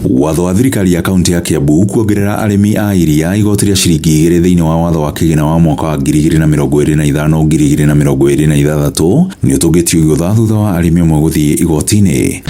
Watho wa thirikari ya kaunti ya Kiambu kuongerera arimi a iria igooti rĩa ciringi 2 thĩinĩ wa watho wa kĩgĩna wa mwaka wa 2025-2026 nĩ ũtũngĩtio igũtha thutha wa arimi amwe gũthiĩ igoti-inĩ.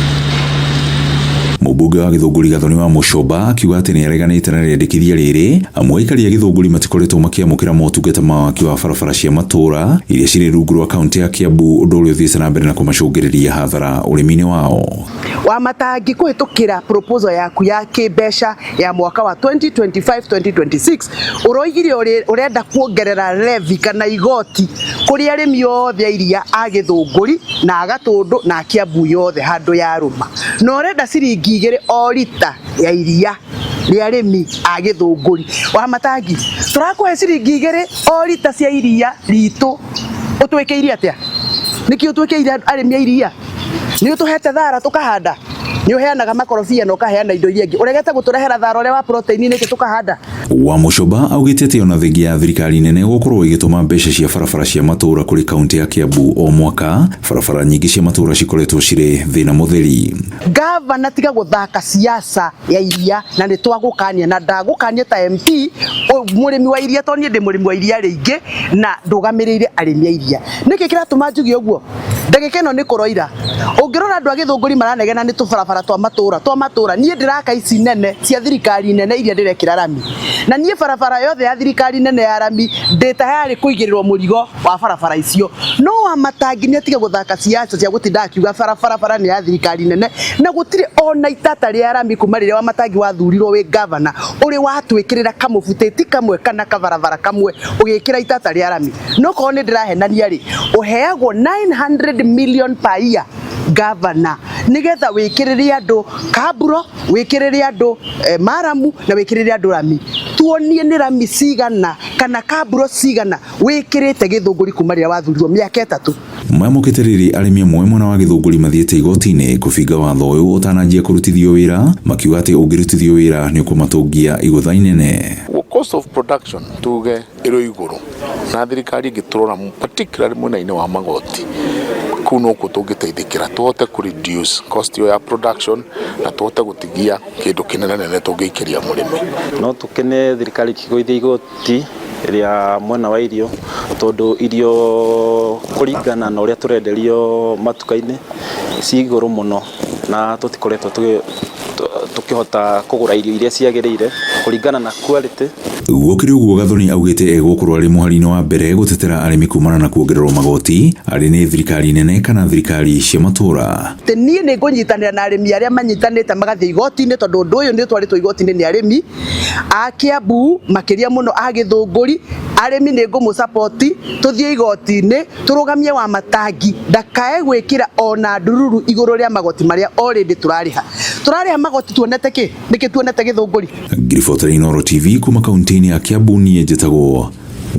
Mũmbunge wa Gathoni Wamuchomba akiuga atĩ nĩ areganĩte na mendekithia rĩrĩ, amwe aikari a Gĩthũngũri matikoretwo makĩamũkĩra motungata ma waki wa barabara cia matũra iria cirĩ rungu rwa kaunti ya Kiambu, ũndũ ũrĩa ũthiĩte na mbere na kũmacũngĩrĩria hathara ũrĩmi-inĩ wao. Wamatangi kũhĩtũkĩra proposal yaku ya kĩmbeca ya mwaka wa 2025-2026 ũroigire ũrenda kuongerera levy kana igoti kũrĩ arĩmi othe a iria a Gĩthũngũri na a Gatũndũ na a Kiambu yothe handũ ya rũma, na ũrenda ciringi 2 o lita ya iria rĩa arĩmi a Gĩthũngũri. Wamatangi tũrakũhe ciringi 2 o lita cia iria ritũ, ũtwĩkĩire atĩa? Nĩkĩ ũtwĩkĩire arĩmi a iria? Nĩ ũtũhete thara tukahanda? Nĩ ũheanaga makorobia na ũkaheana indo iria ingĩ, ũregete gũtũrehera thara ũrĩa wa protein nĩkĩ tukahanda? Wamuchomba augĩte atĩ ona thengia ya thirikari nene gũkorwo igĩtũma mbeca cia barabara cia matũra kũrĩ kaunti ya Kiambu o mwaka, barabara nyingĩ cia matũra cikoretwo cirĩ thĩna mũtheri. Gavana tiga gũthaka siasa ya iria na nĩ twagũkania na ndagũkania ta MP mũrĩmi wa iria, tondũ ndĩ mũrĩmi wa iria rĩingĩ na ndũgamĩrĩire arĩmi a iria. Nĩkĩ kĩratũma njuge ũguo? Ndagĩka ĩno nĩ kũroira. Ũngĩrora andũ a Gĩthũngũri maranegena nĩ tũbarabara twa matũra. Niĩ ndĩraka ici nene cia thirikari nene iria ndĩrekĩra rami. Na niĩ barabara yothe ya thirikari nene ya rami ndĩtayarĩ kũigĩrĩrwo mũrigo wa barabara icio. No Wamatangi nĩ atige gũthaka siasa cia gũtinda akiuga barabara nĩ ya thirikari nene, na gũtirĩ ona itata rĩa rami kuma rĩrĩa Wamatangi wathurirwo wĩ gavana ũrĩ watwĩkĩrĩra kamũbutĩti kamwe kana kabarabara kamwe ũgĩkĩra itata rĩa rami. No korwo nĩ ndĩrahenania rĩ, ũheagwo 900 million per year gavana nigetha wĩkĩrĩre andũ kaburo, wĩkĩrĩre andũ maramu na wĩkĩrĩre andũ rami. Tuonie nĩ rami cigana kana kaburo cigana wĩkĩrĩte Gĩthũngũri kuma rĩrĩa wathurirwo mĩaka 3. Mamũkĩte rĩrĩ arĩmi amwe mwena wa Gĩthũngũri mathiĩte igoti-inĩ kũbinga watho ũyũ ũtananjia kũrutithio wĩra, makiuga atĩ ũngĩrutithio wĩra nĩ ũkũmatũngia igũtha inene. Cost of production tuge ĩrĩ igũrũ na thirikari ĩngĩtũrora particularly mwena-inĩ wa magoti, kũu no tũngĩteithĩkĩra tũhote kũ-reduce cost ya production na tũhote gũtigia kĩndũ kĩnene nene tũngĩikĩria mũrĩmi. No tũkene thirikari kĩgũithia igoti rĩa mwena wa irio, tondũ irio kũringana na ũrĩa tũrenderio matuka-inĩ ci igũrũ mũno na tũtikoretwo tukihota kugura irio iria ciagĩrĩire kũringana na quality. Gũkĩrĩ ũguo Gathoni augĩte egũkorwo arĩ mũhari-inĩ wa mbere gũtetera arĩmi kumana na kuongererwo magoti arĩ nĩ thirikari nene kana thirikari cia matũra. Niĩ nĩ ngũnyitanĩra na arĩmi arĩa manyitanĩte magathiĩ igoti-inĩ, tondũ ũndũ ũyũ nĩ ũtwarĩtwo igoti-inĩ nĩ arĩmi a Kiambu makĩria mũno a Gĩthũngũri. Arĩmi nĩ ngũmũ-support, tũthiĩ igoti-inĩ tũrũgamie Wamatangi ndakae gwĩkĩra ona ndururu igũrũ rĩa magoti marĩa already tũrarĩha magoti. Tuonete kĩ? Nĩkĩ tuonete Gĩthũngũri? Ngiribotere Inooro TV kuma kaunti-inĩ ya Kiambu, niĩ njĩtagwo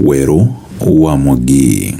Werũ wa Mwangi.